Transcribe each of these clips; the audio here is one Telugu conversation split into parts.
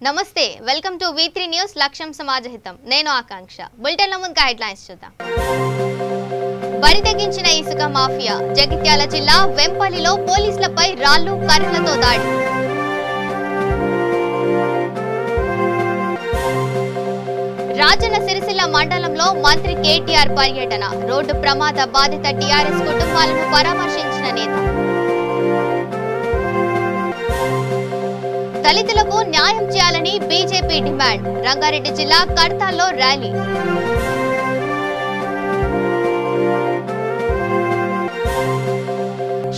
నమస్తే వెల్కమ్ టు V3 న్యూస్ లక్ష్యం సమాజహితం నేను ఆకాంక్ష బులెటిన్ల ముందుగా హెడ్లైన్స్ చూద్దాం బరితెగించిన ఇసుక మాఫియా జగిత్యాల జిల్లా వెంపల్లిలో పోలీసులపై రాళ్లు కర్రలతో దాడి రాజన్న సిరిసిల్ల మండలంలో మంత్రి కేటీఆర్ పర్యటన రోడ్డు ప్రమాద బాధిత టీఆర్ఎస్ కుటుంబాలను పరామర్శించిన నేత దళితులకు న్యాయం చేయాలని బీజేపీ డిమాండ్ రంగారెడ్డి జిల్లా కడతాల్లో ర్యాలీ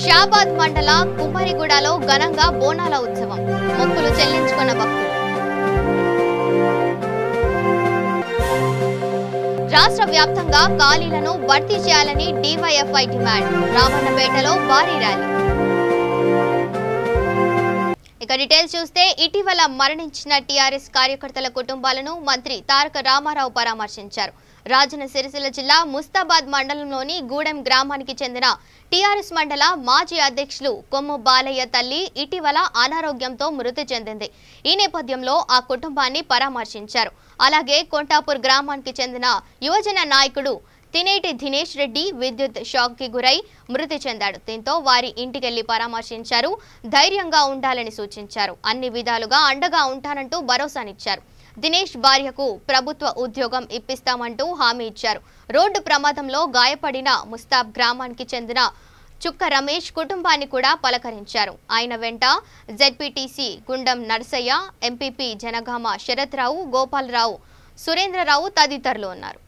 షాబాద్ మండల కుమ్మరిగూడలో ఘనంగా బోనాల ఉత్సవం మొక్కులు చెల్లించుకున్న భక్తులు రాష్ట్ర వ్యాప్తంగా ఖాళీలను భర్తీ చేయాలని డివైఎఫ్ఐ డిమాండ్ రామన్నపేటలో భారీ ర్యాలీ ఇక డీటెయిల్స్ చూస్తే ఇటీవల మరణించిన టీఆర్ఎస్ కార్యకర్తల కుటుంబాలను మంత్రి తారక రామారావు పరామర్శించారు రాజన్న సిరిసిల్ల జిల్లా ముస్తాబాద్ మండలంలోని గూడెం గ్రామానికి చెందిన టీఆర్ఎస్ మండల మాజీ అధ్యక్షులు కొమ్ము బాలయ్య తల్లి ఇటీవల అనారోగ్యంతో మృతి చెందింది ఈ నేపథ్యంలో ఆ కుటుంబాన్ని పరామర్శించారు అలాగే కొంటాపూర్ గ్రామానికి చెందిన యువజన నాయకుడు తినేటి దినేష్ రెడ్డి విద్యుత్ షాక్ కి గురై మృతి చెందాడు దీంతో వారి ఇంటికెళ్లి పరామర్శించారు ధైర్యంగా ఉండాలని సూచించారు అన్ని విధాలుగా అండగా ఉంటానంటూ భరోసానిచ్చారు దినేష్ భార్యకు ప్రభుత్వ ఉద్యోగం ఇప్పిస్తామంటూ హామీ ఇచ్చారు రోడ్డు ప్రమాదంలో గాయపడిన ముస్తాబ్ గ్రామానికి చెందిన చుక్క రమేష్ కుటుంబాన్ని కూడా పలకరించారు ఆయన వెంట జెడ్పీటీసీ గుండం నర్సయ్య ఎంపీపీ జనగామ శరత్ రావు గోపాలరావు సురేంద్రరావు తదితరులు ఉన్నారు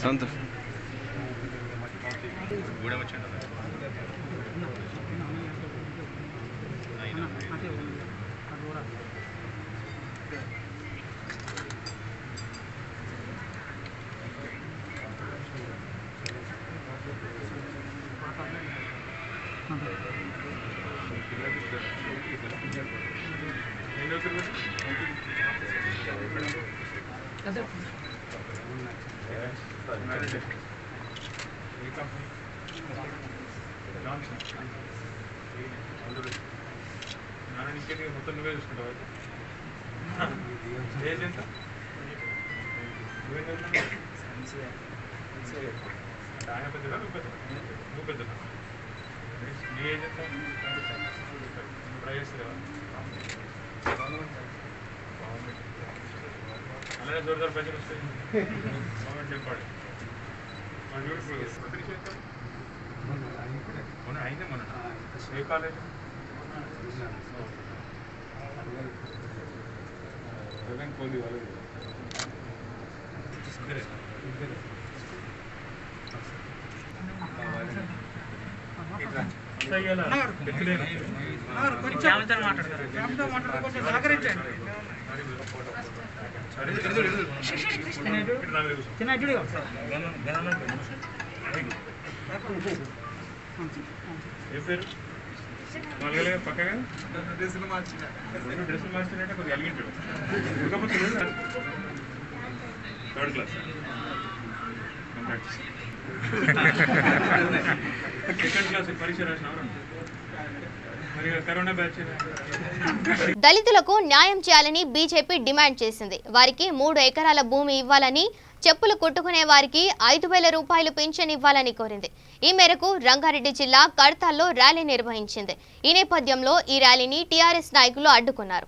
సంతోష్ మొత్తం నువ్వే చూసుకుంటావు ఏజ్ ఎంత ఆయన పెద్దదా నువ్వు పెద్దదా నీ ఏజ్ ఎంత నువ్వు ట్రై చేస్తావా అలాగే జోరుదారు పైసలు వస్తాయి గవర్నమెంట్ చెప్పాడు మొన్న అయిందే మొన్న ఏ కాలేజ్ కోహ్లీ వాళ్ళు ఏ పేరు పక్కగా డ్రెస్సులు మార్చినట్టే కొద్దిగా అలిగింటాడు కాకపోతే థర్డ్ క్లాస్ సెకండ్ క్లాస్ పరీక్ష రాసినవరు దళితులకు న్యాయం చేయాలని బీజేపీ డిమాండ్ చేసింది. వారికి 3 ఎకరాల భూమి ఇవ్వాలని, చెప్పులు కుట్టుకునే వారికి 5,000 రూపాయలు పింఛన్ ఇవ్వాలని కోరింది. ఈ మేరకు రంగారెడ్డి జిల్లా కడతాల్లో ర్యాలీ నిర్వహించింది. ఈ నేపథ్యంలో ఈ ర్యాలీని టీఆర్ఎస్ నాయకులు అడ్డుకున్నారు.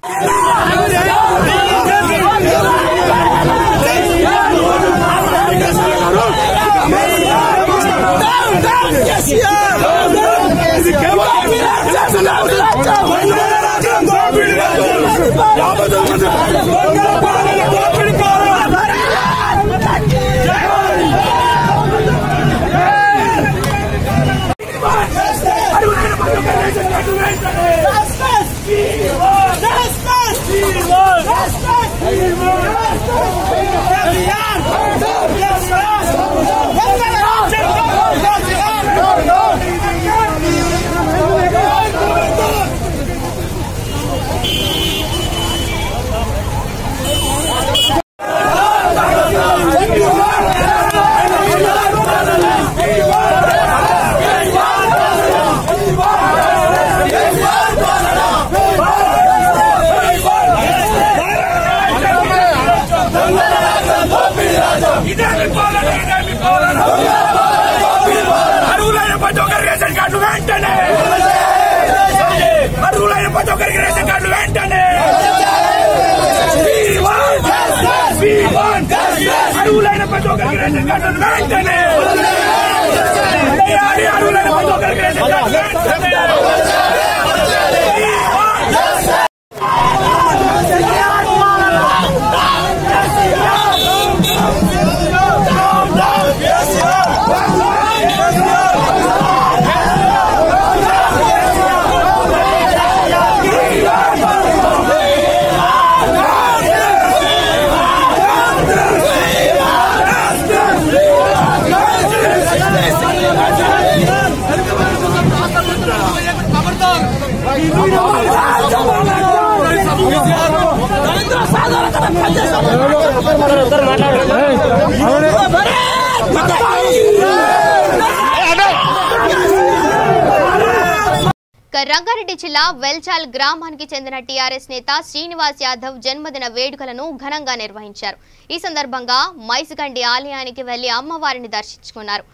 రంగారెడ్డి జిల్లా వెల్చాల్ గ్రామానికి చెందిన టీఆర్ఎస్ నేత శ్రీనివాస్ యాదవ్ జన్మదిన వేడుకలను ఘనంగా నిర్వహించారు. ఈ సందర్భంగా మైస్గండి ఆలయానికి వెళ్లి అమ్మవారిని దర్శించుకున్నారు.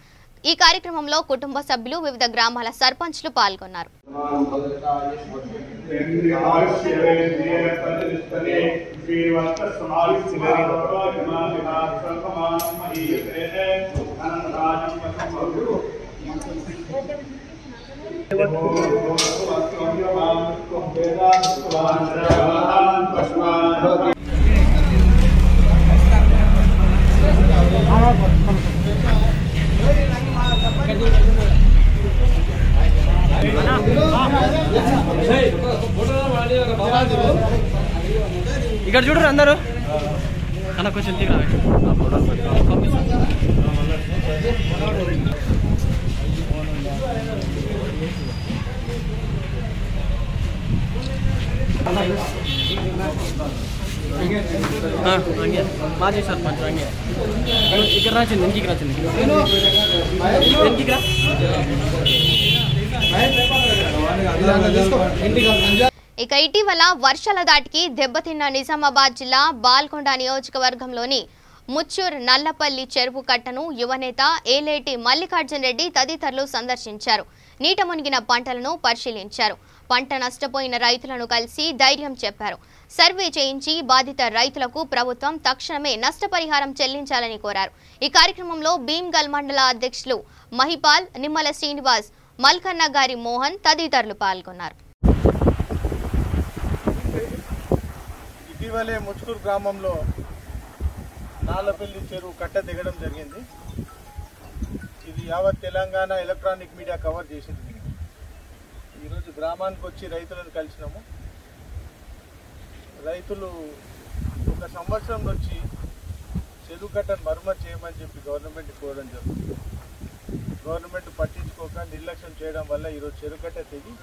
ఈ కార్యక్రమంలో కుటుంబ సభ్యులు, వివిధ గ్రామాల సర్పంచ్లు పాల్గొన్నారు. ఇక్కడ చూడరు అందరూ అన్న కొంచెం దిగా మాజీ సర్పంచ్ రంగే ఇక్కడ రాచింది ఇంటికి రాచింది ఇక ఇటీవల వర్షాల దాటికి దెబ్బతిన్న నిజామాబాద్ జిల్లా బాల్కొండ నియోజకవర్గంలోని ముచ్చూర్ నల్లపల్లి చెరువు కట్టను యువనేత ఏలేటి మల్లికార్జున్ రెడ్డి తదితరులు సందర్శించారు. నీట మునిగిన పంటలను పరిశీలించారు. పంట నష్టపోయిన రైతులను కలిసి ధైర్యం చెప్పారు. సర్వే చేయించి బాధిత రైతులకు ప్రభుత్వం తక్షణమే నష్టపరిహారం చెల్లించాలని కోరారు. ఈ కార్యక్రమంలో భీమ్గల్ మండల అధ్యక్షులు మహిపాల్, నిమ్మల శ్రీనివాస్, మల్కన్న గారి మోహన్ తదితరులు పాల్గొన్నారు. ఇటీవలే ముచ్కూరు గ్రామంలో నాలపల్లి చెరువు కట్ట దిగడం జరిగింది. ఇది యావత్ తెలంగాణ ఎలక్ట్రానిక్ మీడియా కవర్ చేసింది. ఈరోజు గ్రామానికి వచ్చి రైతులను కలిసినాము. రైతులు ఒక సంవత్సరం వచ్చి చెరువు కట్టను మరమ్మతు చేయమని చెప్పి గవర్నమెంట్ కోరడం జరుగుతుంది. గవర్నమెంట్ పట్టించుకోక నిర్లక్ష్యం చేయడం వల్ల ఈరోజు చెరువు కట్ట తెగి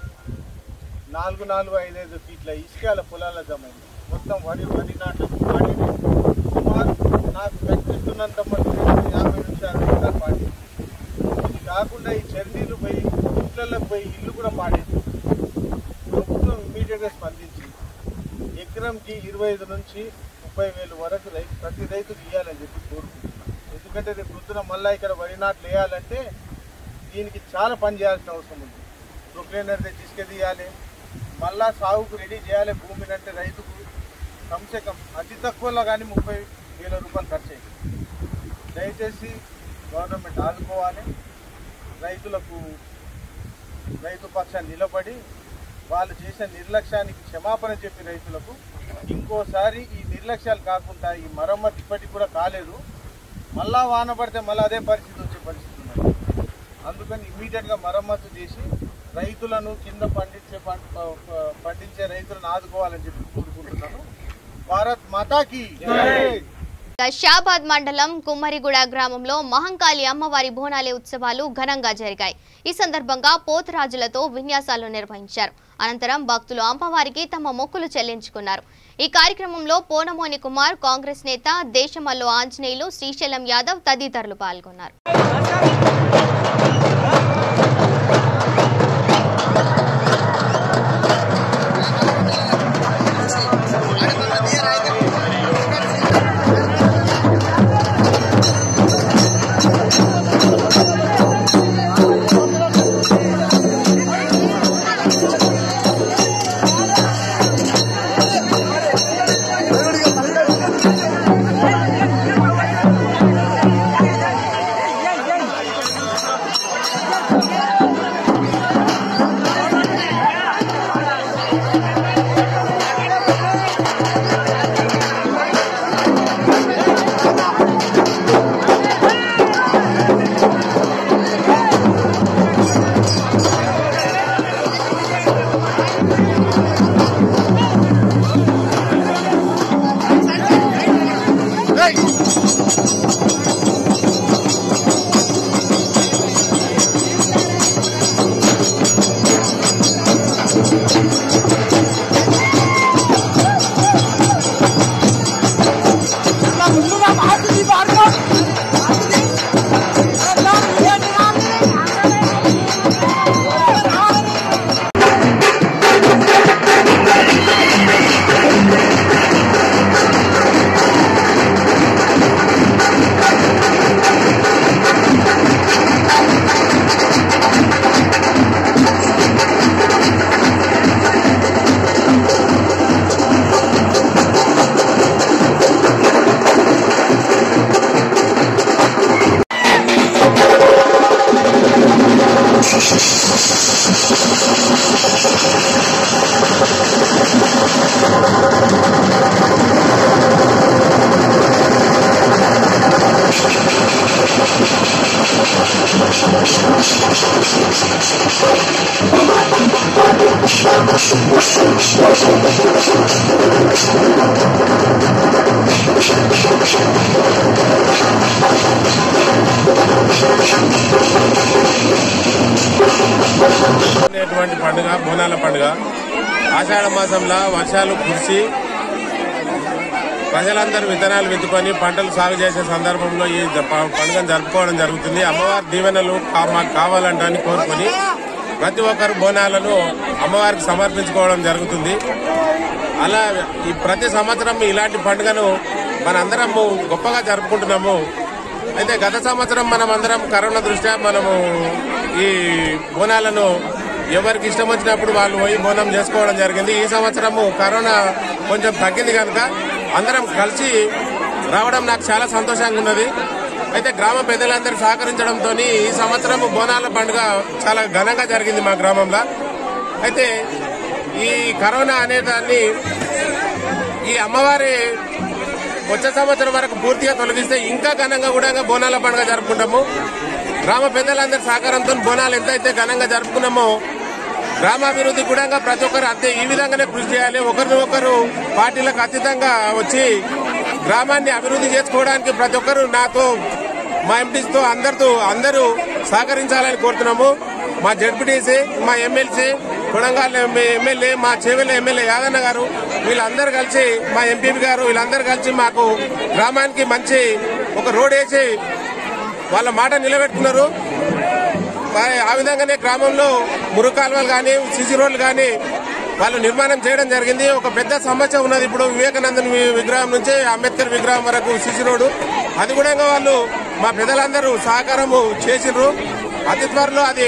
4-5 ఫీట్ల ఇసుకాల పొలాల జమైంది. మొత్తం వరి నాటకు పాడి సుమారు నాకు కనిపిస్తున్నంత మంది 50 నుంచి 60 ఎకరాలు పాడి. ఇది కాకుండా ఈ చర్నీలు పోయి ఇంట్లలోకి పోయి ఇల్లు కూడా పాడేది. ప్రభుత్వం ఇమీడియట్గా స్పందించి ఎకరంకి 25 నుంచి 30,000 వరకు ప్రతి రైతుకు ఇవ్వాలని చెప్పి కోరుకుంటున్నాం. ఎందుకంటే రేపు పొద్దున మళ్ళీ ఇక్కడ వరి నాట్లు వేయాలంటే దీనికి చాలా పని చేయాల్సిన అవసరం ఉంది. ప్రొక్లైనర్ తెచ్చి తీయాలి, మళ్ళా సాగుకు రెడీ చేయాలి. భూమిని అంటే రైతుకు కమ్సే కమ్ అతి తక్కువలో కానీ 30,000 రూపాయలు ఖర్చు అయింది. దయచేసి గవర్నమెంట్ ఆదుకోవాలి. రైతు పక్షాన్ని నిలబడి వాళ్ళు చేసిన నిర్లక్ష్యానికి క్షమాపణ చెప్పి రైతులకు ఇంకోసారి ఈ నిర్లక్ష్యాలు కాకుండా ఈ మరమ్మతు ఇప్పటికి కూడా కాలేదు, మళ్ళా వాన పడితే మళ్ళీ అదే పరిస్థితి వచ్చే పరిస్థితి ఉన్నది. అందుకని ఇమ్మీడియట్గా మరమ్మతు చేసి రైతులను కింద పండించే రైతులను ఆదుకోవాలని చెప్పి కోరుకుంటున్నాను. భారత్ మాతాకి షాబాద్ మండలం కుమ్మరిగూడ గ్రామంలో మహంకాళి అమ్మవారి బోనాలే ఉత్సవాలు ఘనంగా జరిగాయి. ఈ సందర్భంగా పోతురాజులతో విన్యాసాలు నిర్వహించారు. అనంతరం భక్తులు అమ్మవారికి తమ మొక్కులు చెల్లించుకున్నారు. ఈ కార్యక్రమంలో పోనమోని కుమార్, కాంగ్రెస్ నేత దేశమల్లు ఆంజనేయులు, శ్రీశైలం యాదవ్ తదితరులు పాల్గొన్నారు. పండుగ బోనాల పండుగ ఆషాఢ మాసంలో వర్షాలు కురిసి ప్రజలందరూ విత్తనాలు విత్తుకొని పంటలు సాగు చేసే సందర్భంలో ఈ పండుగను జరుపుకోవడం జరుగుతుంది. అమ్మవారి దీవెనలు మాకు కావాలంటని కోరుకొని ప్రతి ఒక్కరు బోనాలను అమ్మవారికి సమర్పించుకోవడం జరుగుతుంది. అలా ఈ ప్రతి సంవత్సరం ఇలాంటి పండుగను మనందరము గొప్పగా జరుపుకుంటున్నాము. అయితే గత సంవత్సరం మనం అందరం కరోనా దృష్ట్యా మనము ఈ బోనాలను ఎవరికి ఇష్టం వచ్చినప్పుడు వాళ్ళు పోయి బోనం చేసుకోవడం జరిగింది. ఈ సంవత్సరము కరోనా కొంచెం తగ్గింది కనుక అందరం కలిసి రావడం నాకు చాలా సంతోషంగా ఉన్నది. అయితే గ్రామ పెద్దలందరూ సహకరించడంతో ఈ సంవత్సరం బోనాల పండుగ చాలా ఘనంగా జరిగింది మా గ్రామంలో. అయితే ఈ కరోనా అనేదాన్ని ఈ అమ్మవారి వచ్చే సంవత్సరం వరకు పూర్తిగా తొలగిస్తే ఇంకా ఘనంగా కూడా బోనాల పండుగ జరుపుకుంటాము. గ్రామ పెద్దలందరి సహకారంతో బోనాలు ఎంతైతే ఘనంగా జరుపుకున్నామో గ్రామాభివృద్ధి కూడా ప్రతి ఒక్కరు అంతే ఈ విధంగానే కృషి చేయాలి. ఒకరినొకరు పార్టీలకు అతీతంగా వచ్చి గ్రామాన్ని అభివృద్ధి చేసుకోవడానికి ప్రతి ఒక్కరు నాతో మా ఎంపీస్తో అందరూ సహకరించాలని కోరుతున్నాము. మా జడ్పీటీసీ, మా ఎమ్మెల్సీ, కొడంగల్ ఎమ్మెల్యే, మా చేవెళ్ళ ఎమ్మెల్యే యాదన్న గారు వీళ్ళందరూ కలిసి, మా ఎంపీపీ గారు వీళ్ళందరూ కలిసి మాకు గ్రామానికి మంచి ఒక రోడ్ వేసి వాళ్ళ మాట నిలబెట్టుకున్నారు. ఆ విధంగానే గ్రామంలో మురుగు కాలువలు కానీ సిసి రోడ్లు కానీ వాళ్ళు నిర్మాణం చేయడం జరిగింది. ఒక పెద్ద సమస్య ఉన్నది ఇప్పుడు వివేకానందన్ విగ్రహం నుంచి అంబేద్కర్ విగ్రహం వరకు సిసి రోడ్డు, అది కూడా వాళ్ళు మా పెద్దలందరూ సహకారము చేసిండ్రు. అతి త్వరలో అది.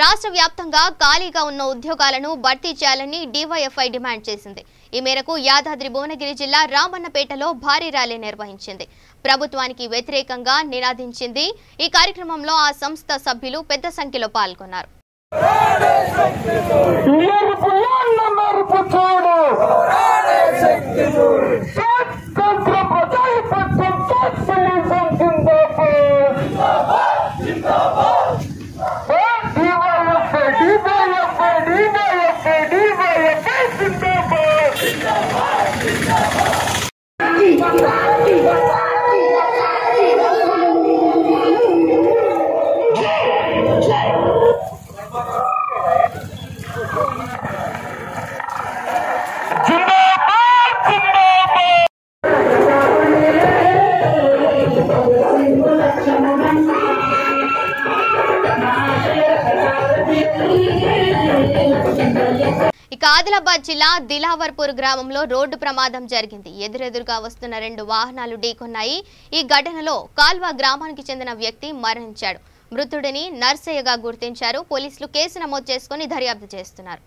రాష్ట్ర వ్యాప్తంగా ఖాళీగా ఉన్న ఉద్యోగాలను భర్తీ చేయాలని డివైఎఫ్ఐ డిమాండ్ చేసింది. ఈ మేరకు యాదాద్రి భువనగిరి జిల్లా రామన్నపేటలో భారీ ర్యాలీ నిర్వహించింది. ప్రభుత్వానికి వ్యతిరేకంగా నినాదించింది. ఈ కార్యక్రమంలో ఆ సంస్థ సభ్యులు పెద్ద సంఖ్యలో పాల్గొన్నారు. ఇక ఆదిలాబాద్ జిల్లా దిలావర్పూర్ గ్రామంలో రోడ్డు ప్రమాదం జరిగింది. ఎదురెదురుగా వస్తున్న 2 వాహనాలు ఢీకొన్నాయి. ఈ ఘటనలో కాల్వ గ్రామానికి చెందిన వ్యక్తి మరణించాడు. మృతుడిని నర్సయ్యగా గుర్తించారు. పోలీసులు కేసు నమోదు చేసుకుని దర్యాప్తు చేస్తున్నారు.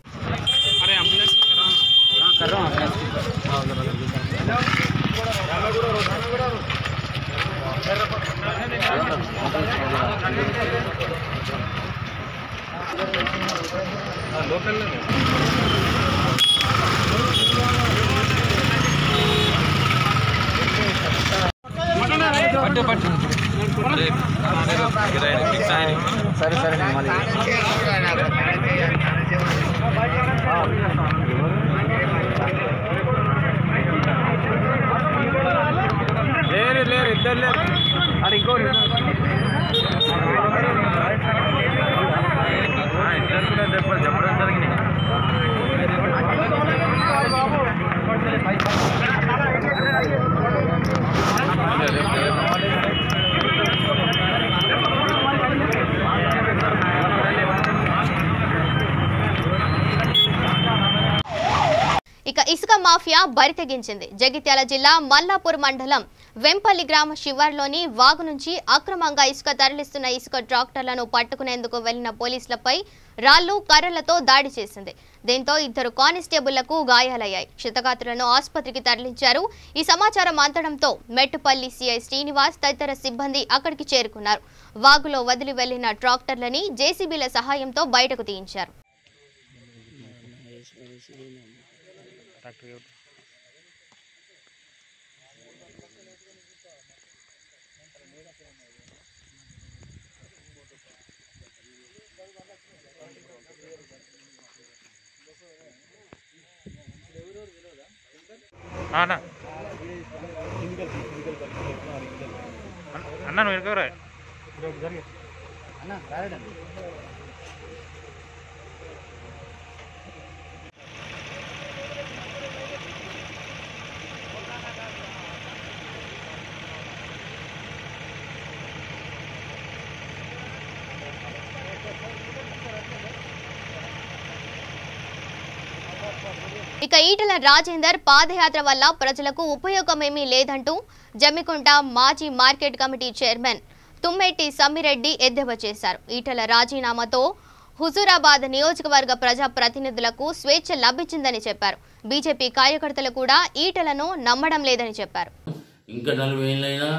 ఇక ఇసుక మాఫియా బరితెగించింది. జగిత్యాల జిల్లా మల్లాపూర్ మండలం వెంపల్లి గ్రామ శివార్లోని వాగు నుంచి అక్రమంగా ఇసుక తరలిస్తున్న ఇసుక ట్రాక్టర్లను పట్టుకునేందుకు వెళ్లిన పోలీసులపై రాళ్లు కర్రలతో దాడి చేసింది. దీంతో 2 కానిస్టేబుళ్లకు గాయాలయ్యాయి. క్షతగాత్రులను ఆసుపత్రికి తరలించారు. ఈ సమాచారం అందడంతో మెట్టుపల్లి సిఐ శ్రీనివాస్ తదితర సిబ్బంది అక్కడికి చేరుకున్నారు. వాగులో వదిలి వెళ్లిన ట్రాక్టర్లని జేసీబీల సహాయంతో బయటకు తీయించారు. అన్న నువ్వు ఎక్కరా ఇక ఈటల రాజేందర్ పాదయాత్ర వల్ల ప్రజలకు ఉపయోగమేమీ లేదంటూ జమ్మికుంట మాజీ మార్కెట్ కమిటీ చైర్మన్ తుమ్మెట్టి సమ్మిరెడ్డి ఎద్దేవా చేశారు. ఈటల రాజీనామాతో హుజూరాబాద్ నియోజకవర్గ ప్రజా ప్రతినిధులకు స్వేచ్ఛ లభించిందని చెప్పారు. బీజేపీ కార్యకర్తలు కూడా ఈటలను నమ్మడం లేదని చెప్పారు. ఇంకా 40 ఏళ్ళైనా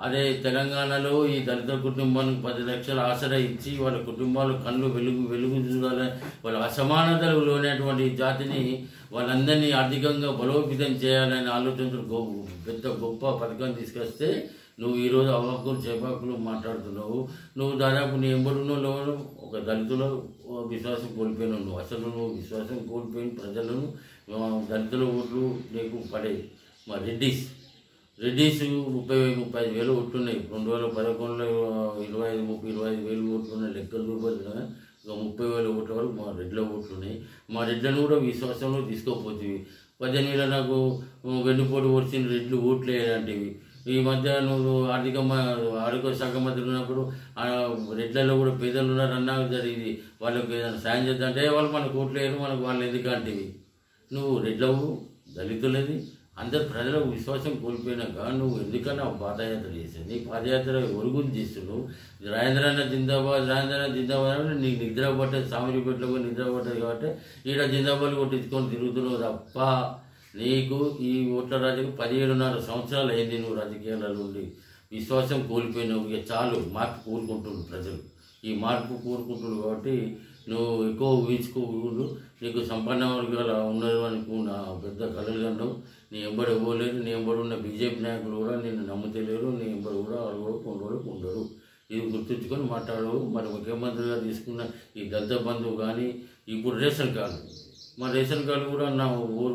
అదే తెలంగాణలో ఈ దళిత కుటుంబానికి 10 లక్షల ఆసరా ఇచ్చి వాళ్ళ కుటుంబాలు కళ్ళు వెలుగు చూడాలని వాళ్ళ అసమానతలు లోనేటువంటి జాతిని వాళ్ళందరినీ ఆర్థికంగా బలోపేతం చేయాలని ఆలోచించిన పెద్ద గొప్ప పథకం తీసుకొస్తే నువ్వు ఈరోజు అవాకులు చేపాకులు మాట్లాడుతున్నావు. నువ్వు దాదాపు నీ ఎంబడులో ఒక దళితుల విశ్వాసం కోల్పోయినావు. నువ్వు అసలు నువ్వు విశ్వాసం కోల్పోయిన ప్రజలను దళితుల ఓట్లు నీకు పడే. మా రెడ్డిస్ 30,000-35,000 ఓట్లున్నాయి. 2011లో 25,000 ఓట్లున్నాయి. లెక్కలు చూపొచ్చిన ఇక 30,000 ఓట్ల వరకు మా రెడ్ల ఓట్లున్నాయి. మా రెడ్లను కూడా విశ్వాసంలో తీసుకోపోతుంది. 18,000 నాకు వెన్నుపోటు వచ్చిన రెడ్లు ఓట్లు వేయాలంటివి. ఈ మధ్య నువ్వు ఆర్థిక శాఖ మంత్రి ఉన్నప్పుడు రెడ్లలో కూడా పేదలు ఉన్నారన్నా జరిగింది. వాళ్ళకి ఏదైనా సాయం చేద్దాం అంటే వాళ్ళు మనకు ఓట్లు వేయరు, మనకు వాళ్ళు ఎందుకంటివి. నువ్వు రెడ్లవు, దళితులది, అందరు ప్రజలకు విశ్వాసం కోల్పోయినాక నువ్వు ఎందుకన్నా పాదయాత్ర చేసేది? నీ పాదయాత్ర ఒరుగుని చేస్తున్నావు. రాజేంద్రన్న జిందాబాద్ అంటే నీకు నిద్ర పట్టదు, సామరిపేటలో కూడా నిద్ర పట్టదు కాబట్టి ఈడ జిందాబాద్ కొట్టించుకొని తిరుగుతున్నావు తప్ప నీకు ఈ ఓట్ల రాజుకు 17.5 సంవత్సరాలు అయింది. నువ్వు రాజకీయాలలో ఉండి విశ్వాసం కోల్పోయినావు. ఇక చాలు, మార్పు కోరుకుంటున్నారు ప్రజలు. ఈ మార్పు కోరుకుంటున్నారు కాబట్టి నువ్వు ఎక్కువ ఊహించుకోకూడదు. నీకు సంపన్న వర్గాల ఉన్నారు అనుకున్న పెద్ద కళలు కన్నావు. నీ ఎంబడి ఇవ్వలేరు. నీ ఎంబడి ఉన్న బీజేపీ నాయకులు కూడా నిన్ను నమ్ముతలేరు. నీ ఎంబడి కూడా వాళ్ళు కూడా కొండోళ్ళు ఉండరు. ఇది గుర్తుంచుకొని మాట్లాడవు. మరి ముఖ్యమంత్రిగా తీసుకున్న ఈ దళిత బంధువు కానీ ఇప్పుడు రేషన్ కార్డు, మా రేషన్ కార్డు కూడా నా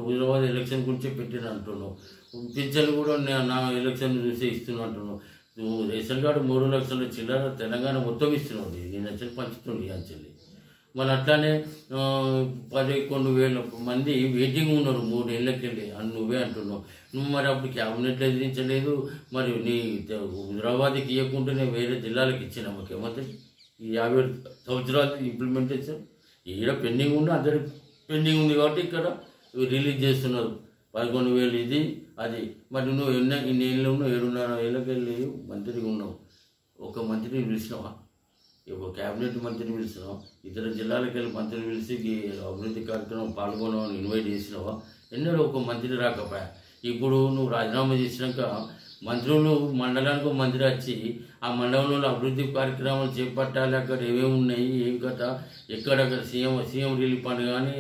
హుజరాబాద్ ఎలక్షన్ గురించే పెట్టిన అంటున్నావు. పింఛన్లు కూడా నా ఎలక్షన్ చూసి ఇస్తున్నా అంటున్నావు. నువ్వు రేషన్ కార్డు 3 లక్షల చిల్లర తెలంగాణ మొత్తం ఇస్తున్నావు. నేను నచ్చని పంచుతుంది అంచెల్లి. మళ్ళీ అట్లానే 11,000 మంది వెయిటింగ్ ఉన్నారు 3 ఏళ్ళకెళ్ళి అని నువ్వే అంటున్నావు. నువ్వు మరి అప్పుడు క్యాబినెట్లో ఎదిరించలేదు. మరి నీ హుజరాబాద్కి ఇవ్వకుంటేనే వేరే జిల్లాలకు ఇచ్చిన ముఖ్యమంత్రి ఈ 50 సంవత్సరాలు ఇంప్లిమెంటేషన్ ఈడ పెండింగ్ ఉంది, అందరి పెండింగ్ ఉంది కాబట్టి ఇక్కడ రిలీజ్ చేస్తున్నారు. 11,000 ఇది అది. మరి నువ్వు ఇన్ని ఏళ్ళు ఉన్నావు, 7.5 ఏళ్ళకెళ్ళి మంత్రిగా ఉన్నావు. ఒక మంత్రిని పిలిచినావా? ఒక క్యాబినెట్ మంత్రిని పిలిచినావా? ఇతర జిల్లాలకు వెళ్ళి మంత్రిని పిలిచి అభివృద్ధి కార్యక్రమం పాల్గొనమని ఇన్వైట్ చేసినావా? ఎన్నడూ ఒక మంత్రి రాకపోయా. ఇప్పుడు నువ్వు రాజీనామా చేసినాక మంత్రులు మండలానికి మంత్రి వచ్చి ఆ మండలంలో అభివృద్ధి కార్యక్రమాలు చేపట్టాలి. అక్కడ ఏమేమి ఉన్నాయి, ఏం కథ, ఎక్కడక్కడ సీఎం రిలీఫ్ ఫండ్ కానీ,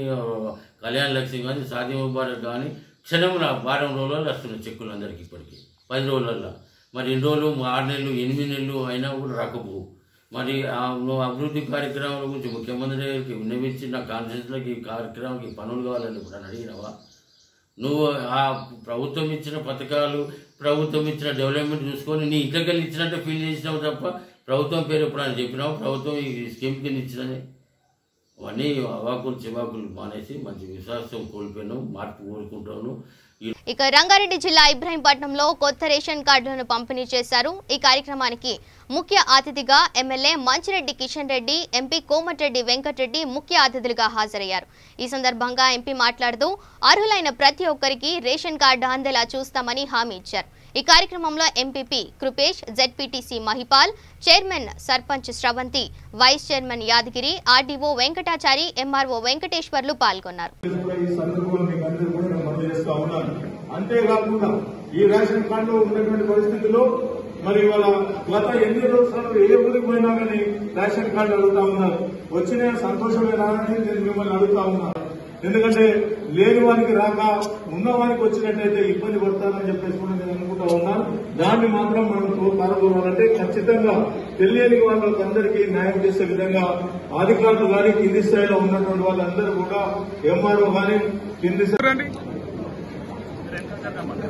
కళ్యాణ లక్ష్మి కానీ, షాదీ ముబారక్ కానీ క్షణంలో 12 రోజులలో వస్తున్నాయి చెక్కులు అందరికీ. ఇప్పటికీ 10 రోజులలో. మరి 2 రోజులు 6 నెలలు 8 నెలలు అయినా కూడా రాకపోవు. మరి నువ్వు అభివృద్ధి కార్యక్రమాల గురించి ముఖ్యమంత్రి గారికి విన్నవించి నా కాన్స్టిట్యూన్సీలోకి ఈ కార్యక్రమానికి పనులు కావాలని ఇప్పుడు అడిగినావా? నువ్వు ఆ ప్రభుత్వం ఇచ్చిన పథకాలు, ప్రభుత్వం ఇచ్చిన డెవలప్మెంట్ చూసుకొని నీ ఇంట్లోకెళ్ళి ఇచ్చినట్టే ఫీల్ చేసినావు తప్ప ప్రభుత్వం పేరు ఎప్పుడైనా చెప్పినావు ప్రభుత్వం ఈ స్కీమ్ కింద ఇచ్చిందని? అవన్నీ అవాకులు చివాకులు మానేసి మంచి విశ్వాసం కోల్పోయినావు. మార్పు కోరుకుంటాను. ఇక రంగారెడ్డి జిల్లా ఇబ్రహీంపట్నంలో కొత్త రేషన్ కార్డులను పంపిణీ చేశారు. ఈ కార్యక్రమానికి ముఖ్య అతిథిగా ఎమ్మెల్యే మంచిరెడ్డి కిషన్ రెడ్డి, ఎంపీ కోమటిరెడ్డి వెంకటరెడ్డి ముఖ్య అతిథులుగా హాజరయ్యారు. ఈ సందర్భంగా ఎంపీ మాట్లాడుతూ అర్హులైన ప్రతి ఒక్కరికి రేషన్ కార్డు అందేలా చూస్తామని హామీ ఇచ్చారు. ఈ కార్యక్రమంలో MPP Kripesh, ZPTC Mahipal, chairman sarpanch Sravanthi, vice chairman Yadagiri, RDO Venkatachari, MRO Venkateswarlu పాల్గొన్నారు. అంతేకాకుండా ఈ రేషన్ కార్డు ఉన్నటువంటి పరిస్థితుల్లో మరి వాళ్ళ గత 8 రోజులు ఏ ఊరికి పోయినా కానీ రేషన్ కార్డు అడుగుతా ఉన్నారు. వచ్చిన సంతోషమేనా అని నేను మిమ్మల్ని అడుగుతా ఉన్నాను. ఎందుకంటే లేని వారికి రాక ఉన్నవారికి వచ్చినట్టయితే ఇబ్బంది పడతారని చెప్పేసి కూడా నేను అనుకుంటా ఉన్నాను. దాన్ని మాత్రం మనం పాల్గొనాలంటే ఖచ్చితంగా తెలియని వాళ్ళందరికీ న్యాయం చేసే విధంగా అధికారులు కానీ కింది స్థాయిలో ఉన్నటువంటి వాళ్ళందరూ కూడా ఎంఆర్ఓ కానీ కింది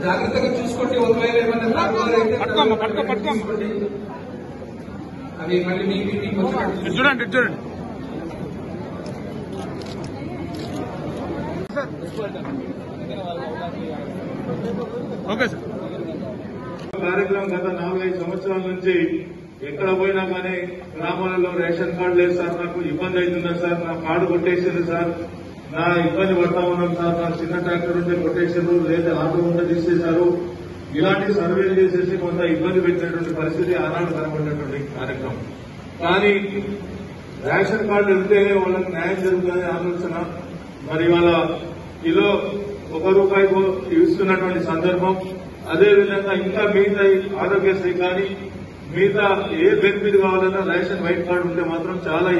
జాగ్రత్తగా చూసుకోండి. ఒకవేళ ఏమన్నా అది మళ్ళీ చూడండి ఓకే సార్. కార్యక్రమం గత 4-5 సంవత్సరాల నుంచి ఎక్కడ పోయినా కానీ గ్రామాలలో రేషన్ కార్డు లేదు సార్, నాకు ఇబ్బంది అవుతుందా సార్, నా కార్డు కొట్టేసింది సార్, నా ఇబ్బంది పడతా ఉన్నాం సార్, నా చిన్న ట్రాక్టర్ ఉంటే కొట్టేసారు, లేదా ఆటో ఉంటే తీసేశారు, ఇలాంటి సర్వేలు చేసేసి కొంత ఇబ్బంది పెట్టినటువంటి పరిస్థితి ఆనాడు కనబడినటువంటి కార్యక్రమం. కానీ రేషన్ కార్డు వెళ్తేనే వాళ్ళకి న్యాయం జరుగుతుందనే ఆలోచన మరి వాళ్ళ కిలో ₹1 ఇస్తున్నటువంటి సందర్భం. అదేవిధంగా ఇంకా మిగతా ఆరోగ్యశ్రీ కానీ మిగతా ఏ బెనిఫిట్ కావాలన్నా రేషన్ వైట్ కార్డు ఉంటే మాత్రం చాలా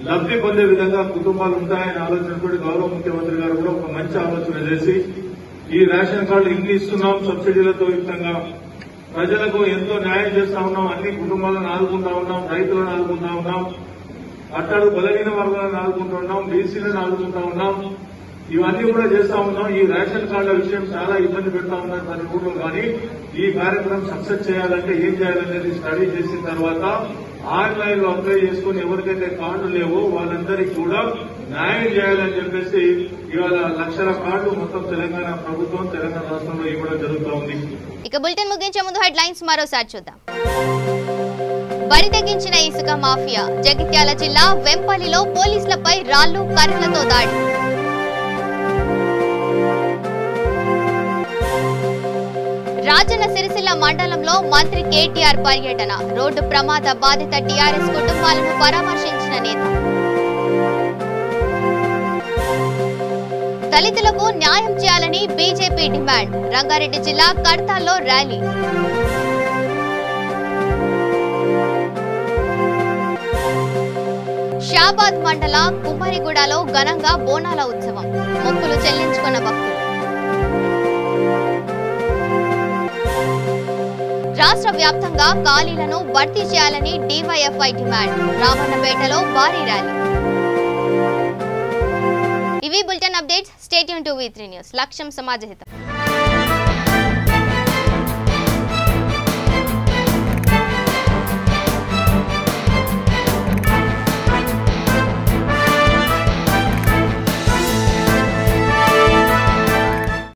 లబ్ధి పొందే విధంగా కుటుంబాలు ఉంటాయనే ఆలోచనతో గౌరవ ముఖ్యమంత్రి గారు కూడా ఒక మంచి ఆలోచన చేసి ఈ రేషన్ కార్డు ఇన్ని ఇస్తున్నాం సబ్సిడీలతో యుక్తంగా ప్రజలకు ఎంతో న్యాయం చేస్తా ఉన్నాం, అన్ని కుటుంబాలను ఆదుకుంటా ఉన్నాం, రైతులను ఆదుకుంటా ఉన్నాం, అట్టడు బలహీన వర్గాలను ఆదుకుంటూ ఉన్నాం, బీసీలను ఆదుకుంటా ఉన్నాం, ఇవన్నీ కూడా చేస్తా ఉన్నాం. ఈ రేషన్ కార్డుల విషయం చాలా ఇబ్బంది పెడతా ఉన్నారు ప్రతి ఊళ్ళో. కానీ ఈ కార్యక్రమం సక్సెస్ చేయాలంటే ఏం చేయాలనేది స్టడీ చేసిన తర్వాత ఆన్లైన్ లో అప్లై చేసుకుని ఎవరికైతే కార్డు లేవో వాళ్ళందరికీ కూడా న్యాయం చేయాలని చెప్పేసి ఇవాళ 1,00,000 కార్డు మొత్తం తెలంగాణ ప్రభుత్వం తెలంగాణ రాష్ట్రంలో ఇవ్వడం జరుగుతూ ఉంది. ఇక బులెటిన్ ముగించే ముందు హెడ్లైన్స్ మరోసారి చూద్దాం. బరి తెగించిన ఇసుక మాఫియా. జగిత్యాల జిల్లా వెంపల్లిలో పోలీసులపై రాళ్లు కర్రలతో దాడి. రాజన్న సిరిసిల్ల మండలంలో మంత్రి కేటీఆర్ పర్యటన. రోడ్డు ప్రమాద బాధిత టీఆర్ఎస్ కుటుంబాలను పరామర్శించిన నేత. దళితులకు న్యాయం చేయాలని బీజేపీ డిమాండ్. రంగారెడ్డి జిల్లా కడతాల్లో ర్యాలీ. షాబాద్ మండల కుమ్మరిగూడలో ఘనంగా బోనాల ఉత్సవం. మొక్కులు చెల్లించుకున్న భక్తులు. రాష్ట్ర వ్యాప్తంగా ఖాళీలను భర్తీ చేయాలని డీవైఎఫ్ఐ డిమాండ్. రామన్నపేటలో భారీ ర్యాలీ. ఇవి bulletin updates. Stay tune to V3 news. లక్ష్యం సమాజహితం.